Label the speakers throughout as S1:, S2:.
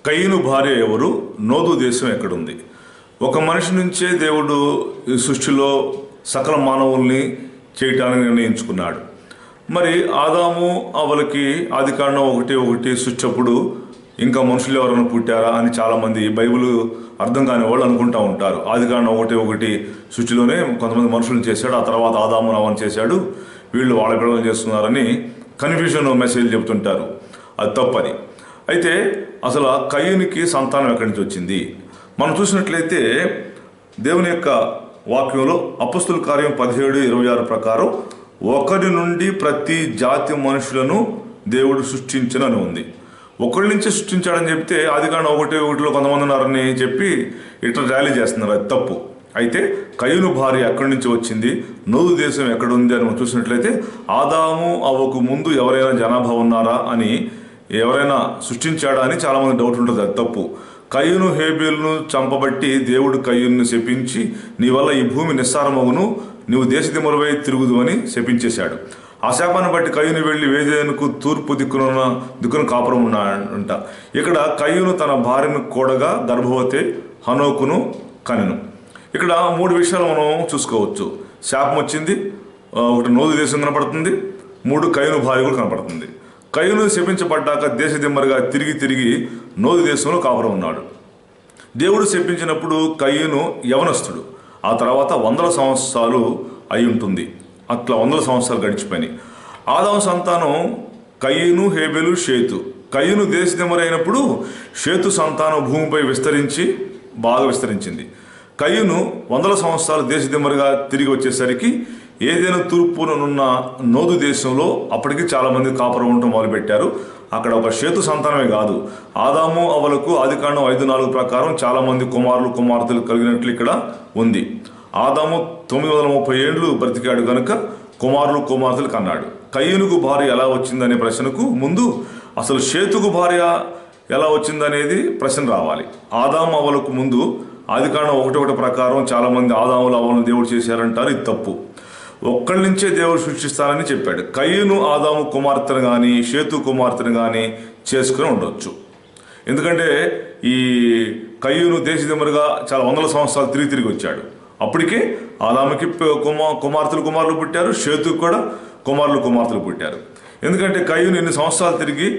S1: కయీను భార్య ఎవరు? నోదు దేశం ఎక్కడుంది? ఒక మనిషి నుంచే దేవుడు ఈ సృష్టిలో సకల మానవుల్ని చేయటానికి నిర్ణయించుకున్నాడు. మరి ఆదాము అవ్వలకి ఆదికాండం 1:1 సృష్టి అప్పుడు ఇంకా మనుషులు ఎవరైనా పుట్టారా అని చాలామంది బైబిల్ అర్థం కాని వాళ్ళు అనుకుంటూ ఉంటారు. ఆదికాండం 1:1 సృష్టిలోనే కొంతమంది మనుషులను చేశాడు, ఆ తర్వాత ఆదాము అవ్వను చేశాడు, వీళ్ళు వాళ్ళ పిల్లలు చేస్తున్నారని కన్ఫ్యూజన్ మెసేజ్ చెబుతుంటారు. అది తప్పని. అయితే అసలు కయీనుకి సంతానం ఎక్కడి నుంచి వచ్చింది? మనం చూసినట్లయితే దేవుని యొక్క వాక్యంలో అపొస్తలుల కార్యం 17:26 ప్రకారం ఒకరి నుండి ప్రతి జాతి మనుషులను దేవుడు సృష్టించనని ఉంది. ఒకరి నుంచి సృష్టించాడని చెప్తే ఆదికాండం 1:1 కొంతమంది ఉన్నారని చెప్పి ఇట్లా ర్యాలీ చేస్తున్నారు. అది తప్పు. అయితే కయీను భార్య ఎక్కడి నుంచి వచ్చింది, నోదు దేశం ఎక్కడుంది అని మనం చూసినట్లయితే ఆదాము అవ్వకు ముందు ఎవరైనా జనాభా ఉన్నారా అని, ఎవరైనా సృష్టించాడా అని చాలామంది డౌట్ ఉంటుంది. అది తప్పు. కయీను హేబేలును చంపబట్టి దేవుడు కయీనును శపించి నీ వల్ల ఈ భూమి నిస్సారమగును, నువ్వు దేశదిమ్మలపై తిరుగుదు అని శపించేశాడు. ఆ శాపాన్ని బట్టి కయీను వెళ్ళి వేదేనుకు తూర్పు దిక్కున కాపురం ఉన్నాడంట. ఇక్కడ కయీను తన భార్యను కూడగా గర్భవతి హనోకును కనెను. ఇక్కడ 3 విషయాలు మనం చూసుకోవచ్చు. శాపం వచ్చింది, ఒకటి నోదు దేశం కనపడుతుంది, 3 కయీను భార్య కూడా కనపడుతుంది. కయీను శపించబడ్డాక దేశదిమ్మరిగా తిరిగి నోదు దేశంలో కాపురం ఉన్నాడు. దేవుడు శపించినప్పుడు కయీను యవనస్తుడు. ఆ తర్వాత 100 సంవత్సరాలు అయి ఉంటుంది. అట్లా 100 సంవత్సరాలు గడిచిపోయినాయి. ఆదాము సంతానం కయీను, హేబెలు, షేతు. కయీను దేశదిమ్మరి అయినప్పుడు షేతు సంతానం భూమిపై బాగా విస్తరించింది. కయీను 100 సంవత్సరాలు దేశదిమ్మరిగా తిరిగి వచ్చేసరికి ఏదైనా తూర్పునున్న నోదు దేశంలో అప్పటికి చాలామంది కాపురం ఉండటం మొదలుపెట్టారు. అక్కడ ఒక షేతు సంతానమే కాదు, ఆదాము అవ్వలకు ఆదికాండం 5:4 ప్రకారం చాలామంది కుమార్తెలు కలిగినట్లు ఇక్కడ ఉంది. ఆదాము 930 ఏళ్ళు బ్రతికాడు కనుక కుమార్తెలు కన్నాడు. కయీనుకు భార్య ఎలా వచ్చిందనే ప్రశ్నకు ముందు అసలు షేతుకు భార్య ఎలా వచ్చిందనేది ప్రశ్న రావాలి. ఆదాము అవ్వలకు ముందు ఆదికాండం 1:1 ప్రకారం చాలామంది ఆదాములు అవ్వలను దేవుడు చేశారంటారు. ఇది తప్పు. ఒక్కడి నుంచే దేవుడు సృష్టిస్తానని చెప్పాడు. కయీను ఆదాము కుమార్తెను కానీ షేతు కుమార్తెను కానీ చేసుకుని ఉండొచ్చు. ఎందుకంటే ఈ కయీను దేశదిమ్మరిగా చాలా 100 సంవత్సరాలు తిరిగి వచ్చాడు. అప్పటికే ఆదాముకి కుమార్తెలు పుట్టారు, షేతుకు కూడా కుమార్తెలు పుట్టారు. ఎందుకంటే కయీను ఇన్ని సంవత్సరాలు తిరిగి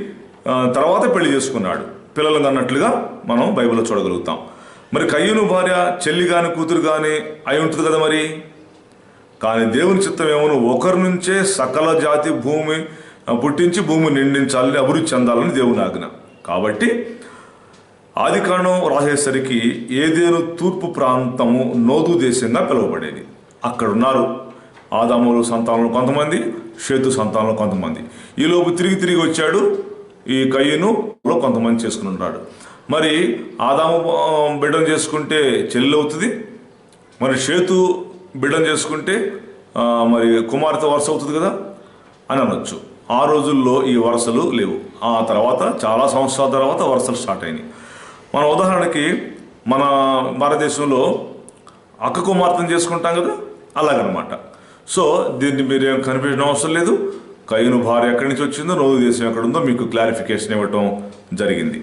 S1: తర్వాత పెళ్లి చేసుకున్నాడు, పిల్లలు అన్నట్లుగా మనం బైబిల్లో చూడగలుగుతాం. మరి కయీను భార్య చెల్లి కానీ కూతురు కానీ అయి ఉంటుంది కదా మరి. కానీ దేవుని చిత్తం ఏమో ఒకరి నుంచే సకల జాతి భూమి పుట్టించి భూమి నిండించాలని, అభివృద్ధి చెందాలని దేవుని ఆజ్ఞ. కాబట్టి ఆదికాండం రాసేసరికి ఏదేను తూర్పు ప్రాంతము నోదు దేశంగా పిలువబడేది. అక్కడ ఉన్నారు ఆదాములు సంతానంలో కొంతమంది, షేతు సంతానంలో కొంతమంది. ఈలోపు తిరిగి వచ్చాడు ఈ కయీనులో కొంతమంది చేసుకుని ఉన్నాడు. మరి ఆదాము బిడ్డను చేసుకుంటే చెల్లి అవుతుంది, మరి షేతు బిడ్డను చేసుకుంటే మరి కుమార్తె వరుస అవుతుంది కదా అని అనొచ్చు. ఆ రోజుల్లో ఈ వరుసలు లేవు. ఆ తర్వాత చాలా సంవత్సరాల తర్వాత వరుసలు స్టార్ట్ అయినాయి. మన ఉదాహరణకి మన భారతదేశంలో అక్క కుమార్తెను చేసుకుంటాం కదా, అలాగనమాట. సో దీన్ని మీరు ఏం కన్ఫ్యూజన్ అవసరం లేదు. కయీను భార్య ఎక్కడి నుంచి వచ్చిందో, నోదు దేశం ఎక్కడుందో మీకు క్లారిఫికేషన్ ఇవ్వటం జరిగింది.